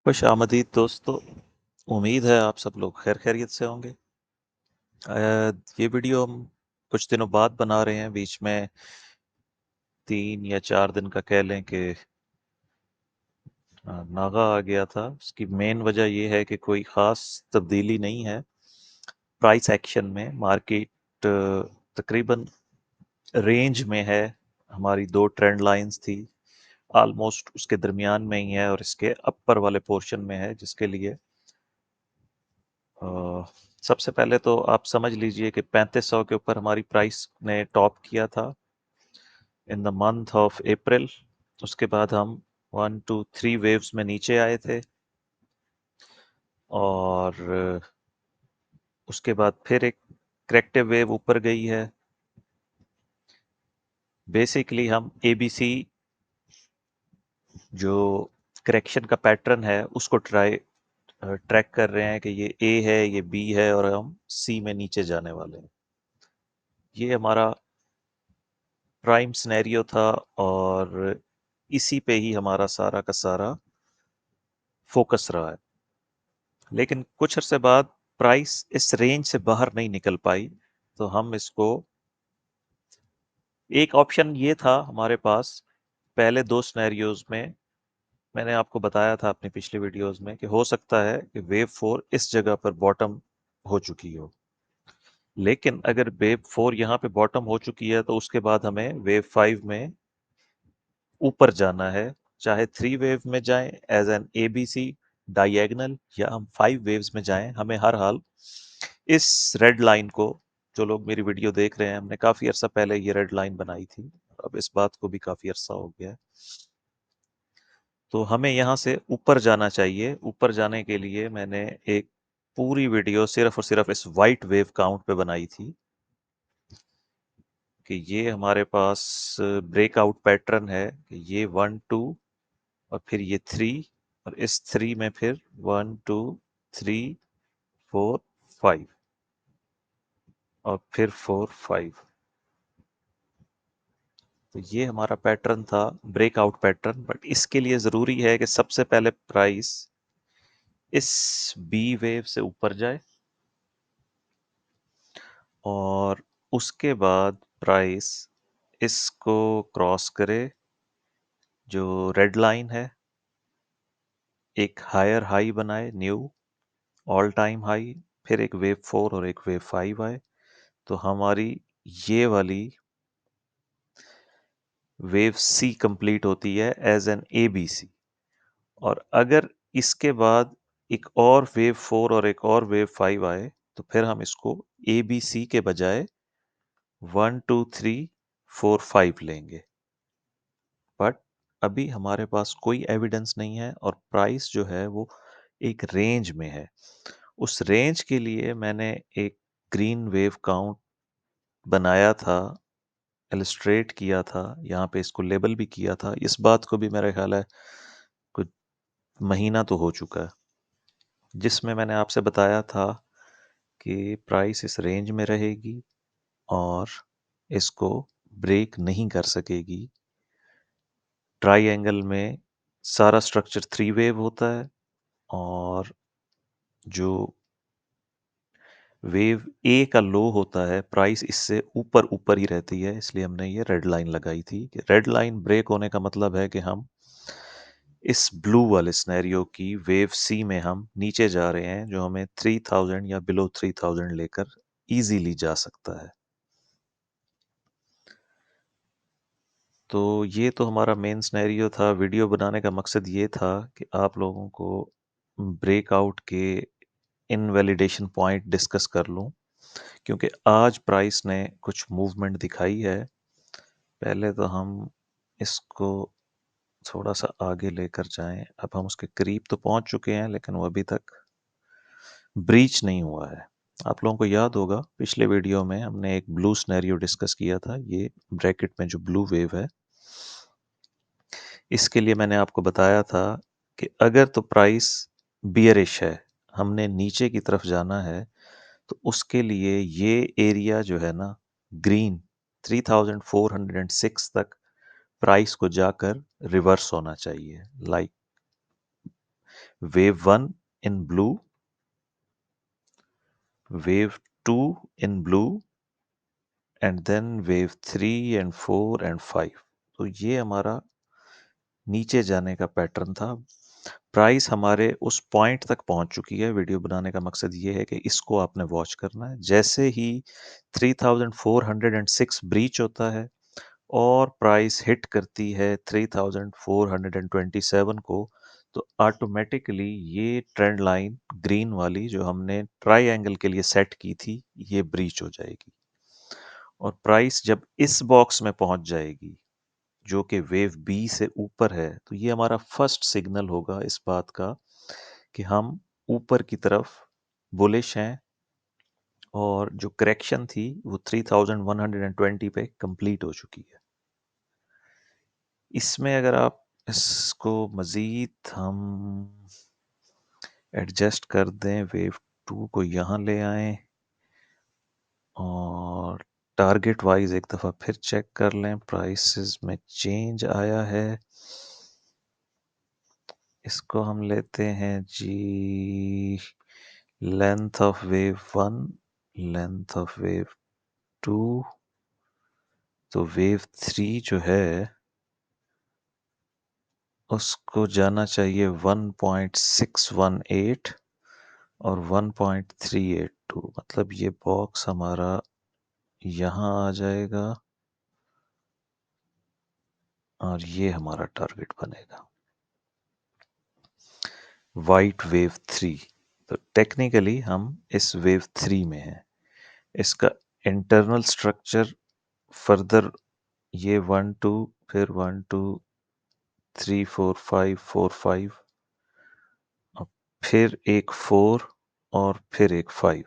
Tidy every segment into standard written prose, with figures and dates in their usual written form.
खुश आमदीद दोस्तों। उम्मीद है आप सब लोग खैर खैरियत से होंगे। ये वीडियो हम कुछ दिनों बाद बना रहे हैं। बीच में 3 या 4 दिन का कह लें कि नागा आ गया था। उसकी मेन वजह ये है कि कोई ख़ास तब्दीली नहीं है प्राइस एक्शन में। मार्केट तकरीबन रेंज में है। हमारी दो ट्रेंड लाइंस थी, ऑलमोस्ट उसके दरमियान में ही है और इसके अपर वाले पोर्शन में है, जिसके लिए अ, सबसे पहले तो आप समझ लीजिए कि 3500 के ऊपर हमारी प्राइस ने टॉप किया था in the month of April. उसके बाद हम 1 2 3 वेव्स में नीचे आए थे और उसके बाद फिर एक करेक्टिव वेव ऊपर गई है। बेसिकली हम एबीसी जो करेक्शन का पैटर्न है उसको ट्रैक कर रहे हैं कि ये ए है, ये बी है और हम सी में नीचे जाने वाले हैं। ये हमारा प्राइम सिनेरियो था और इसी पे ही हमारा सारा का सारा फोकस रहा है। लेकिन कुछ अरसे बाद प्राइस इस रेंज से बाहर नहीं निकल पाई, तो हम इसको एक ऑप्शन ये था हमारे पास। पहले दो सिनेरियोज में मैंने आपको बताया था अपनी पिछली वीडियोस में कि हो सकता है कि वेव 4 इस जगह पर बॉटम हो चुकी हो। लेकिन अगर वेव 4 यहाँ पे बॉटम हो चुकी है तो उसके बाद हमें वेव 5 में ऊपर जाना है। चाहे 3 वेव में जाएं एज एन एबीसी डायगोनल, या हम 5 वेव्स में जाएं, हमें हर हाल इस रेड लाइन को, जो लोग मेरी वीडियो देख रहे हैं, हमने काफी अरसा पहले ये रेड लाइन बनाई थी, अब इस बात को भी काफी अरसा हो गया है, तो हमें यहाँ से ऊपर जाना चाहिए। ऊपर जाने के लिए मैंने एक पूरी वीडियो सिर्फ और सिर्फ इस वाइट वेव काउंट पे बनाई थी कि ये हमारे पास ब्रेकआउट पैटर्न है कि ये 1 2 और फिर ये 3 और इस 3 में फिर 1 2 3 4 5 और फिर 4 5। तो ये हमारा पैटर्न था, ब्रेकआउट पैटर्न। बट इसके लिए ज़रूरी है कि सबसे पहले प्राइस इस बी वेव से ऊपर जाए और उसके बाद प्राइस इसको क्रॉस करे, जो रेड लाइन है, एक हायर हाई बनाए, न्यू ऑल टाइम हाई, फिर एक वेव 4 और एक वेव 5 आए, तो हमारी ये वाली वेव सी कंप्लीट होती है as an A B C. और अगर इसके बाद एक और वेव 4 और एक और वेव 5 आए तो फिर हम इसको ए बी सी के बजाय 1 2 3 4 5 लेंगे। बट अभी हमारे पास कोई एविडेंस नहीं है और प्राइस जो है वो एक रेंज में है। उस रेंज के लिए मैंने एक ग्रीन वेव काउंट बनाया था, इलस्ट्रेट किया था, यहाँ पे इसको लेबल भी किया था। इस बात को भी मेरा ख्याल है कुछ महीना तो हो चुका है, जिसमें मैंने आपसे बताया था कि प्राइस इस रेंज में रहेगी और इसको ब्रेक नहीं कर सकेगी। ट्राइएंगल में सारा स्ट्रक्चर 3 वेव होता है और जो वेव ए का लो होता है, प्राइस इससे ऊपर ऊपर ही रहती है, इसलिए हमने ये रेड लाइन लगाई थी कि रेड लाइन ब्रेक होने का मतलब है कि हम इस ब्लू वाले सिनेरियो की वेव सी में हम नीचे जा रहे हैं, जो हमें 3000 या बिलो 3000 लेकर इजीली जा सकता है। तो ये तो हमारा मेन सिनेरियो था। वीडियो बनाने का मकसद ये था कि आप लोगों को ब्रेकआउट के इनवैलिडेशन पॉइंट डिस्कस कर लूं, क्योंकि आज प्राइस ने कुछ मूवमेंट दिखाई है। पहले तो हम इसको थोड़ा सा आगे लेकर जाएं। अब हम उसके करीब तो पहुंच चुके हैं लेकिन वो अभी तक ब्रीच नहीं हुआ है। आप लोगों को याद होगा पिछले वीडियो में हमने एक ब्लू सिनेरियो डिस्कस किया था। ये ब्रैकेट में जो ब्लू वेव है, इसके लिए मैंने आपको बताया था कि अगर तो प्राइस बियरिश है, हमने नीचे की तरफ जाना है, तो उसके लिए ये एरिया जो है ना, ग्रीन 3406 तक प्राइस को जाकर रिवर्स होना चाहिए। Like wave 1 in blue, wave 2 in blue, and then wave 3 and 4 and 5. तो ये हमारा नीचे जाने का पैटर्न था। प्राइस हमारे उस पॉइंट तक पहुंच चुकी है। वीडियो बनाने का मकसद ये है कि इसको आपने वॉच करना है। जैसे ही 3406 ब्रीच होता है और प्राइस हिट करती है 3427 को, तो ऑटोमेटिकली ये ट्रेंड लाइन ग्रीन वाली जो हमने ट्राई एंगल के लिए सेट की थी, ये ब्रीच हो जाएगी। और प्राइस जब इस बॉक्स में पहुंच जाएगी जो कि वेव बी से ऊपर है, तो ये हमारा फर्स्ट सिग्नल होगा इस बात का कि हम ऊपर की तरफ बुलिश हैं और जो करेक्शन थी वो 3120 पे कंप्लीट हो चुकी है। इसमें अगर आप इसको मज़ीद हम एडजस्ट कर दें, वेव 2 को यहाँ ले आएं और टारगेट वाइज एक दफ़ा फिर चेक कर लें, प्राइसेस में चेंज आया है। इसको हम लेते हैं जी length of wave 1, length of wave 2, तो वेव 3 जो है उसको जाना चाहिए 1.618 और 1.382, मतलब ये बॉक्स हमारा यहाँ आ जाएगा और ये हमारा टारगेट बनेगा वाइट वेव 3। तो टेक्निकली हम इस वेव 3 में हैं। इसका इंटरनल स्ट्रक्चर फर्दर ये 1 2 फिर 1 2 3 4 5 4 5 और फिर एक 4 और फिर एक 5।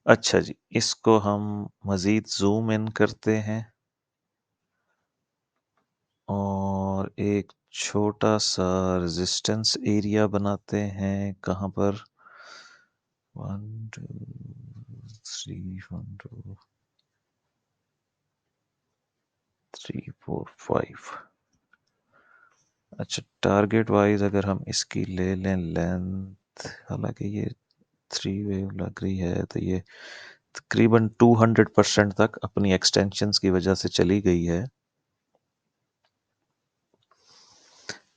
अच्छा जी, इसको हम मज़ीद ज़ूम इन करते हैं और एक छोटा-सा रेज़िस्टेंस एरिया बनाते हैं। कहाँ पर? 1 2 3 1 2 3 4 5। अच्छा, टारगेट वाइज़ अगर हम इसकी ले लें लेंथ, हालाँकि ये 3 वेव लग रही है, तो ये तकरीबन 200% तक अपनी एक्सटेंशंस की वजह से चली गई है।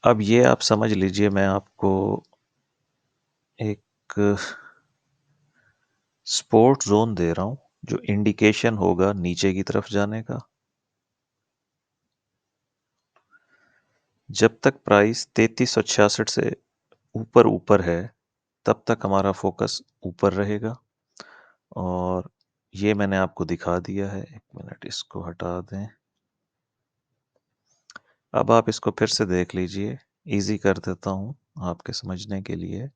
अब ये आप समझ लीजिए, मैं आपको एक सपोर्ट जोन दे रहा हूँ जो इंडिकेशन होगा नीचे की तरफ जाने का। जब तक प्राइस 3366 से ऊपर ऊपर है तब तक हमारा फोकस ऊपर रहेगा और ये मैंने आपको दिखा दिया है। एक मिनट, इसको हटा दें। अब आप इसको फिर से देख लीजिए, इजी कर देता हूँ आपके समझने के लिए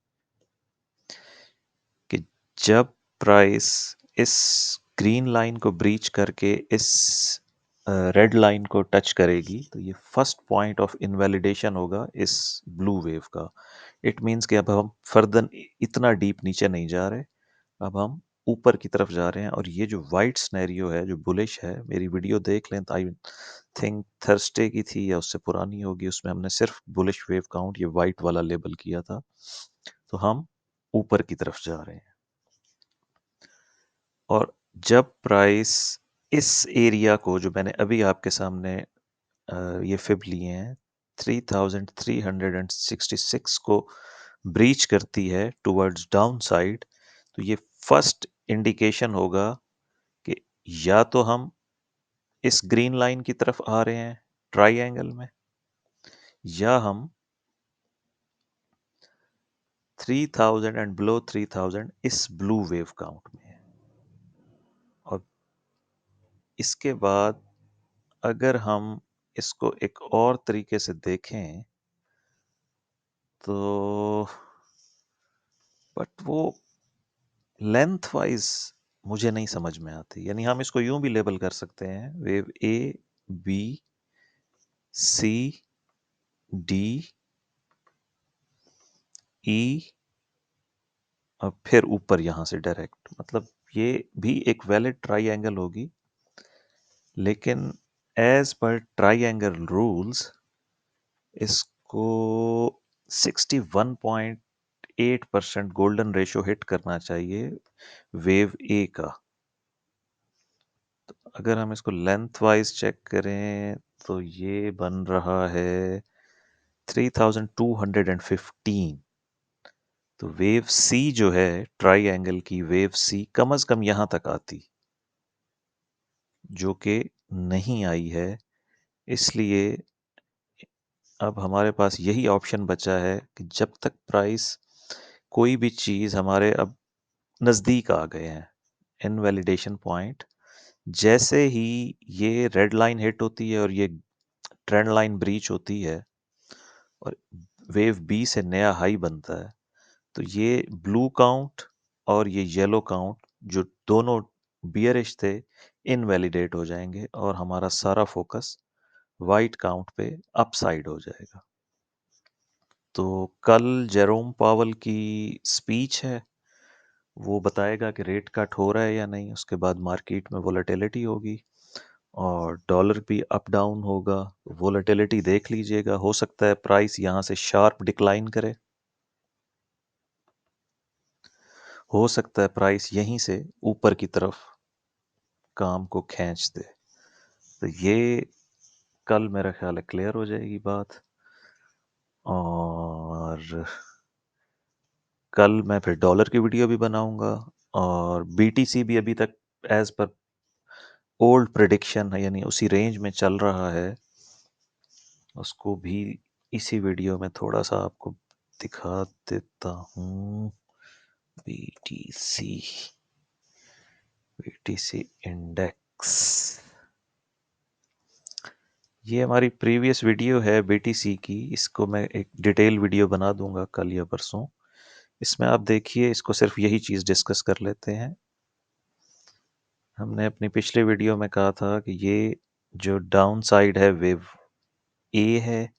कि जब प्राइस इस ग्रीन लाइन को ब्रीच करके इस रेड लाइन को टच करेगी, तो ये फर्स्ट पॉइंट ऑफ इनवैलिडेशन होगा इस ब्लू वेव का। इट मीन्स कि अब हम फर्दर इतना डीप नीचे नहीं जा रहे, अब हम ऊपर की तरफ जा रहे हैं। और ये जो वाइट स्नैरियो है, जो बुलिश है, मेरी वीडियो देख लें, तो आई थिंक थर्सडे की थी या उससे पुरानी होगी, उसमें हमने सिर्फ बुलिश वेव काउंट ये वाइट वाला लेबल किया था। तो हम ऊपर की तरफ जा रहे हैं और जब प्राइस इस एरिया को, जो मैंने अभी आपके सामने ये फिब लिए हैं, 3366 को ब्रीच करती है टुवर्ड्स डाउन साइड, तो ये फर्स्ट इंडिकेशन होगा कि या तो हम इस ग्रीन लाइन की तरफ आ रहे हैं ट्राइएंगल में, या हम 3000 एंड बिलो 3000 इस ब्लू वेव काउंट में है। और इसके बाद अगर हम इसको एक और तरीके से देखें तो बट वो लेंथ वाइज मुझे नहीं समझ में आती। यानी हम इसको यूं भी लेबल कर सकते हैं, wave A B C D E और फिर ऊपर यहां से डायरेक्ट, मतलब ये भी एक वैलिड ट्राइएंगल होगी। लेकिन एज पर ट्राइएंगल रूल्स इसको 61.8% गोल्डन रेशो हिट करना चाहिए वेव ए का। अगर हम इसको लेंथ वाइज चेक करें तो ये बन रहा है 3215। तो वेव सी जो है ट्राई एंगल की वेव सी कम से कम यहां तक आती, जो कि नहीं आई है। इसलिए अब हमारे पास यही ऑप्शन बचा है कि जब तक प्राइस कोई भी चीज़ हमारे अब नज़दीक आ गए हैं इनवैलिडेशन पॉइंट, जैसे ही ये रेड लाइन हिट होती है और ये ट्रेंड लाइन ब्रीच होती है और वेव बी से नया हाई बनता है, तो ये ब्लू काउंट और ये येलो काउंट जो दोनों बियरिश थे इनवैलिडेट हो जाएंगे और हमारा सारा फोकस वाइट काउंट पे अपसाइड हो जाएगा। तो कल जेरोम पावल की स्पीच है, वो बताएगा कि रेट कट हो रहा है या नहीं। उसके बाद मार्केट में वोलेटिलिटी होगी और डॉलर भी अप डाउन होगा। वोलेटिलिटी देख लीजिएगा, हो सकता है प्राइस यहाँ से शार्प डिक्लाइन करे, हो सकता है प्राइस यहीं से ऊपर की तरफ काम को खींच दे। तो ये कल मेरा ख्याल है क्लियर हो जाएगी बात। और कल मैं फिर डॉलर की वीडियो भी बनाऊंगा और बीटीसी भी अभी तक एज पर ओल्ड प्रिडिक्शन है, यानी उसी रेंज में चल रहा है। उसको भी इसी वीडियो में थोड़ा सा आपको दिखा देता हूँ। बीटीसी बीटीसी इंडेक्स, ये हमारी प्रीवियस वीडियो है बीटीसी की। इसको मैं एक डिटेल वीडियो बना दूंगा कल या परसों। इसमें आप देखिए, इसको सिर्फ यही चीज़ डिस्कस कर लेते हैं। हमने अपनी पिछले वीडियो में कहा था कि ये जो डाउन साइड है वेव ए है,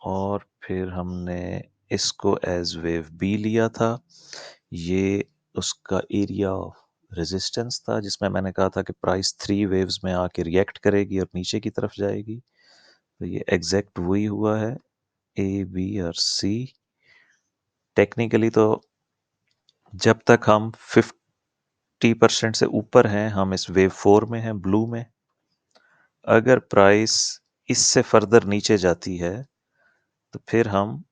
और फिर हमने इसको एज वेव बी लिया था। ये उसका एरिया ऑफ रेजिस्टेंस था, जिसमें मैंने कहा था कि प्राइस 3 वेव्स में आके रिएक्ट करेगी और नीचे की तरफ जाएगी। तो ये एग्जैक्ट वही हुआ है, ए बी और सी। टेक्निकली तो जब तक हम 50% से ऊपर हैं, हम इस वेव 4 में हैं, ब्लू में। अगर प्राइस इससे फर्दर नीचे जाती है तो फिर हम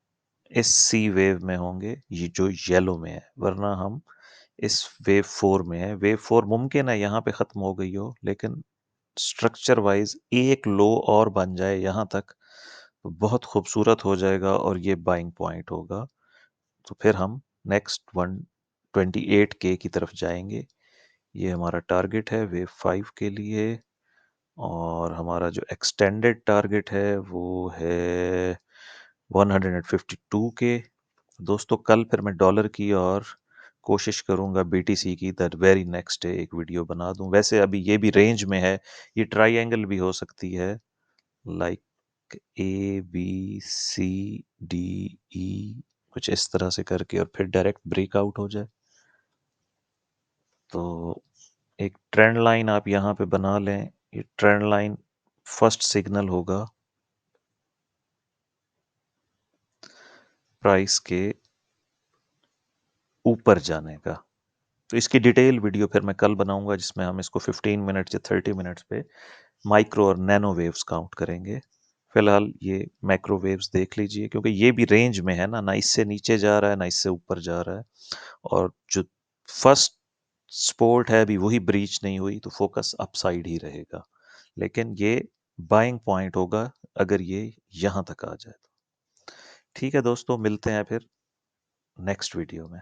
इस सी वेव में होंगे, ये जो येलो में है, वरना हम इस वेव 4 में है। वेव 4 मुमकिन है यहाँ पे ख़त्म हो गई हो, लेकिन स्ट्रक्चर वाइज एक लो और बन जाए यहाँ तक तो बहुत खूबसूरत हो जाएगा और ये बाइंग पॉइंट होगा। तो फिर हम नेक्स्ट 128K की तरफ जाएंगे। ये हमारा टारगेट है वेव 5 के लिए। और हमारा जो एक्सटेंडेड टारगेट है वो है 152K। दोस्तों कल फिर मैं डॉलर की और कोशिश करूंगा बीटीसी की दैट वेरी नेक्स्ट डे एक वीडियो बना दूं। वैसे अभी ये भी रेंज में है, ये ट्राइंगल भी हो सकती है, like A B C D E, कुछ इस तरह से करके और फिर डायरेक्ट ब्रेकआउट हो जाए। तो एक ट्रेंड लाइन आप यहाँ पे बना लें। ये ट्रेंड लाइन फर्स्ट सिग्नल होगा प्राइस के ऊपर जाने का। तो इसकी डिटेल वीडियो फिर मैं कल बनाऊंगा, जिसमें हम इसको 15 मिनट्स या 30 मिनट्स पे माइक्रो और नैनो वेव्स काउंट करेंगे। फिलहाल ये मैक्रो वेव्स देख लीजिए, क्योंकि ये भी रेंज में है ना, ना इससे नीचे जा रहा है ना इससे ऊपर जा रहा है। और जो फर्स्ट सपोर्ट है अभी वही ब्रीच नहीं हुई, तो फोकस अपसाइड ही रहेगा। लेकिन ये बाइंग पॉइंट होगा अगर ये यहाँ तक आ जाए तो। ठीक है दोस्तों, मिलते हैं फिर नेक्स्ट वीडियो में।